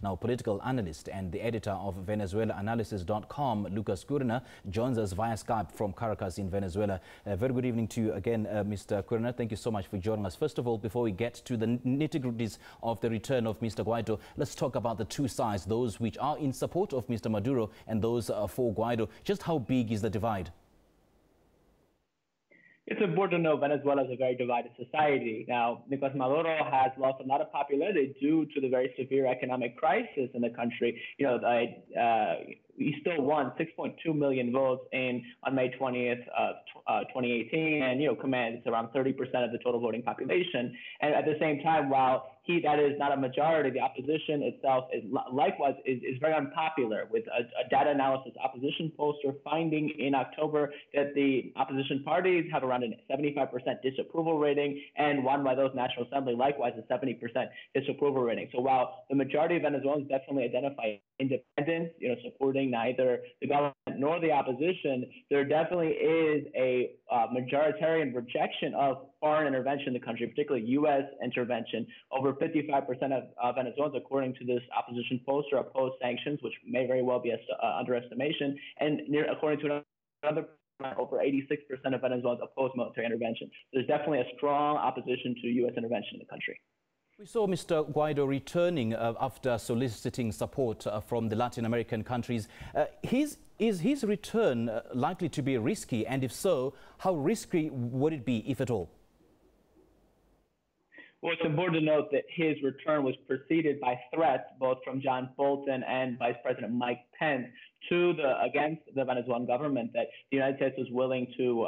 Now, political analyst and the editor of VenezuelaAnalysis.com, Lucas Koerner, joins us via Skype from Caracas in Venezuela. Very good evening to you again, Mr. Koerner. Thank you so much for joining us. First of all, before we get to the nitty-gritties of the return of Mr. Guaido, let's talk about the two sides, those which are in support of Mr. Maduro and those for Guaido. Just how big is the divide? It's important to know Venezuela is a very divided society. Now, Nicolas Maduro has lost a lot of popularity due to the very severe economic crisis in the country. He still won 6.2 million votes on May 20th, 2018, and commands around 30% of the total voting population. And at the same time, while that is not a majority, the opposition itself is likewise very unpopular, with a data analysis opposition pollster finding in October that the opposition parties have around a 75% disapproval rating, and Juan Guaido's National Assembly likewise a 70% disapproval rating. So while the majority of Venezuelans definitely identify independence, supporting neither the government nor the opposition, there definitely is a majoritarian rejection of foreign intervention in the country, particularly U.S. intervention. Over 55% of Venezuelans, according to this opposition pollster, oppose sanctions, which may very well be an underestimation. And according to another, over 86% of Venezuelans oppose military intervention. There's definitely a strong opposition to U.S. intervention in the country. We saw Mr. Guaido returning after soliciting support from the Latin American countries. Is his return likely to be risky? And if so, how risky would it be, if at all? Well, it's important to note that his return was preceded by threats, both from John Bolton and Vice President Mike Pence, against the Venezuelan government, that the United States was willing to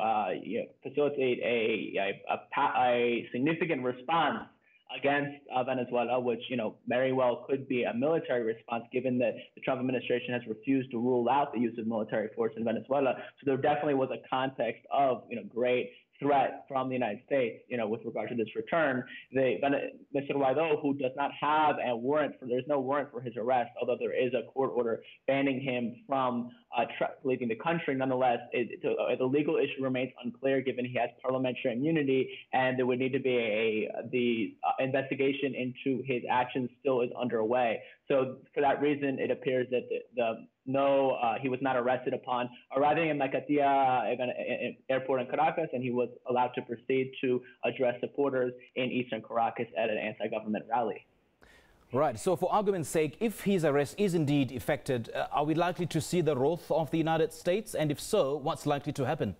facilitate a significant response against Venezuela, which very well could be a military response, given that the Trump administration has refused to rule out the use of military force in Venezuela. So there definitely was a context of great threat from the United States, with regard to this return. Mr. Guaido, who does not have a warrant there's no warrant for his arrest, although there is a court order banning him from leaving the country. Nonetheless, the legal issue remains unclear, given he has parliamentary immunity, and there would need to be the investigation into his actions still is underway. So for that reason, it appears that he was not arrested upon arriving in Macatia airport in Caracas, and he was allowed to proceed to address supporters in eastern Caracas at an anti-government rally. Right. So for argument's sake, if his arrest is indeed effected, are we likely to see the wrath of the United States? And if so, what's likely to happen?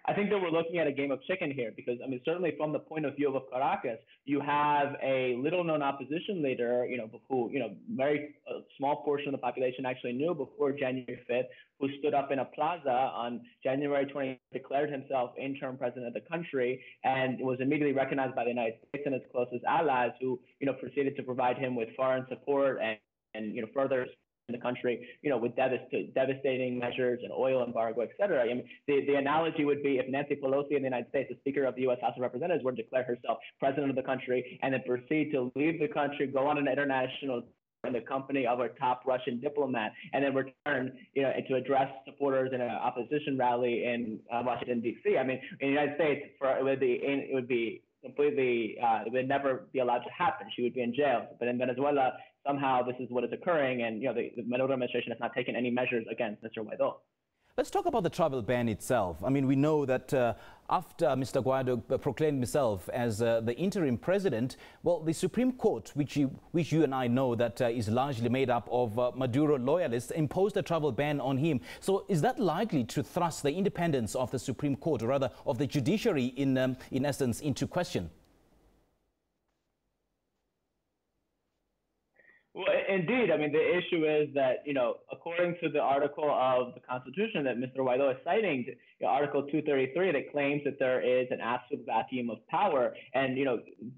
I think that we're looking at a game of chicken here, because, certainly from the point of view of Caracas, you have a little-known opposition leader, who, very small portion of the population actually knew before January 5th, who stood up in a plaza on January 20th, declared himself interim president of the country, and was immediately recognized by the United States and its closest allies, who, proceeded to provide him with foreign support and further in the country, with devastating measures and oil embargo, et cetera. The analogy would be if Nancy Pelosi in the United States, the Speaker of the U.S. House of Representatives, were to declare herself president of the country and then proceed to leave the country, go on an international in the company of a top Russian diplomat, and then return, to address supporters in an opposition rally in Washington, D.C. In the United States, it would be completely, it would never be allowed to happen. She would be in jail. But in Venezuela, somehow this is what is occurring, and the Maduro administration has not taken any measures against Mr. Guaido. Let's talk about the travel ban itself. We know that after Mr. Guaido proclaimed himself as the interim president, well, the Supreme Court, which you and I know that is largely made up of Maduro loyalists, imposed a travel ban on him. So is that likely to thrust the independence of the Supreme Court, or rather of the judiciary in essence, into question? Well, indeed. The issue is that, according to the article of the Constitution that Mr. Guaido is citing, Article 233, that claims that there is an absolute vacuum of power, and,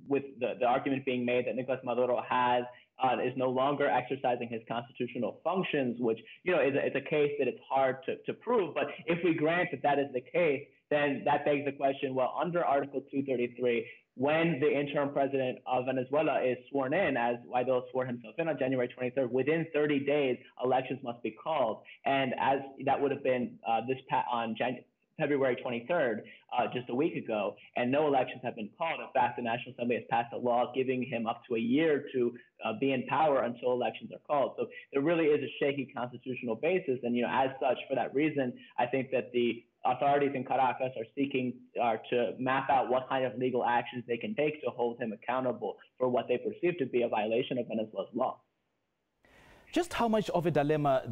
with the argument being made that Nicolas Maduro is no longer exercising his constitutional functions, which, is a case that it's hard to prove. But if we grant that is the case, then that begs the question, well, under Article 233, when the interim president of Venezuela is sworn in, as Guaido swore himself in on January 23rd, within 30 days, elections must be called. And as that would have been February 23rd, just a week ago, and no elections have been called. In fact, the National Assembly has passed a law giving him up to a year to be in power until elections are called. So there really is a shaky constitutional basis, and as such, for that reason, I think that the authorities in Caracas are seeking to map out what kind of legal actions they can take to hold him accountable for what they perceive to be a violation of Venezuela's law. Just how much of a dilemma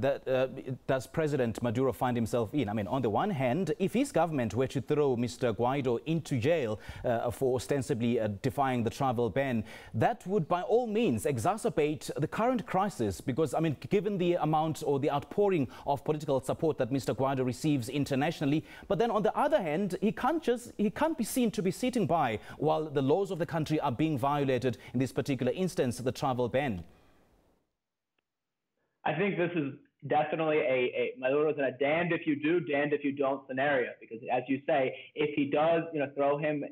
does President Maduro find himself in? I mean, on the one hand, if his government were to throw Mr. Guaido into jail for ostensibly defying the travel ban, that would by all means exacerbate the current crisis because, I mean, given the amount or the outpouring of political support that Mr. Guaido receives internationally. But then on the other hand, he can't be seen to be sitting by while the laws of the country are being violated, in this particular instance, the travel ban. I think this is definitely Maduro's in a damned if you do, damned if you don't scenario, because as you say, if he does, throw him,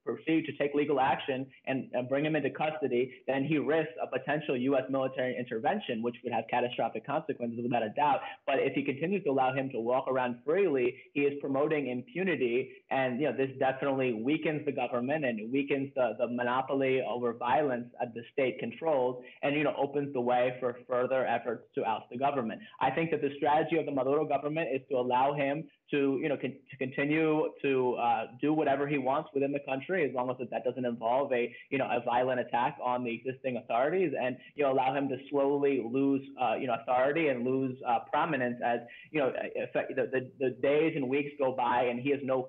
proceed to take legal action and bring him into custody, then he risks a potential U.S. military intervention, which would have catastrophic consequences without a doubt. But if he continues to allow him to walk around freely, he is promoting impunity, and this definitely weakens the government and it weakens the monopoly over violence that the state controls, and opens the way for further efforts to oust the government. I think that the strategy of the Maduro government is to allow him to continue to do whatever he wants within the country, as long as that doesn't involve a violent attack on the existing authorities, and allow him to slowly lose authority and lose prominence as the days and weeks go by, and he is no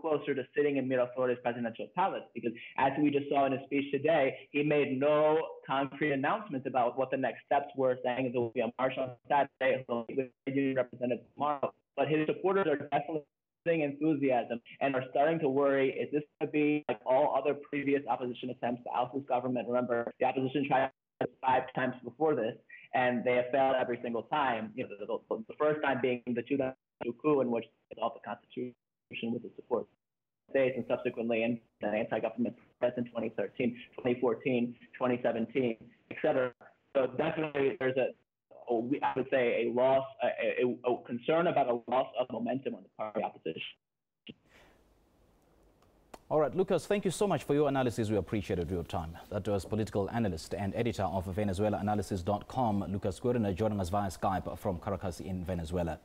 closer to sitting in Miraflores' presidential palace, because as we just saw in his speech today, he made no concrete announcements about what the next steps were, saying there will be a march on Saturday, he'll meet with the union representative tomorrow. But his supporters are definitely losing enthusiasm and are starting to worry, is this going to be like all other previous opposition attempts to oust this government? Remember, the opposition tried 5 times before this, and they have failed every single time. The first time being the 2002 coup, in which they dissolved the Constitution with the support of the states, and subsequently in the anti-government protests in 2013, 2014, 2017, etc. So definitely there's I would say a concern about a loss of momentum on the part of the opposition. All right, Lucas, thank you so much for your analysis. We appreciated your time. That was political analyst and editor of VenezuelaAnalysis.com, Lucas Koerner, joining us via Skype from Caracas in Venezuela.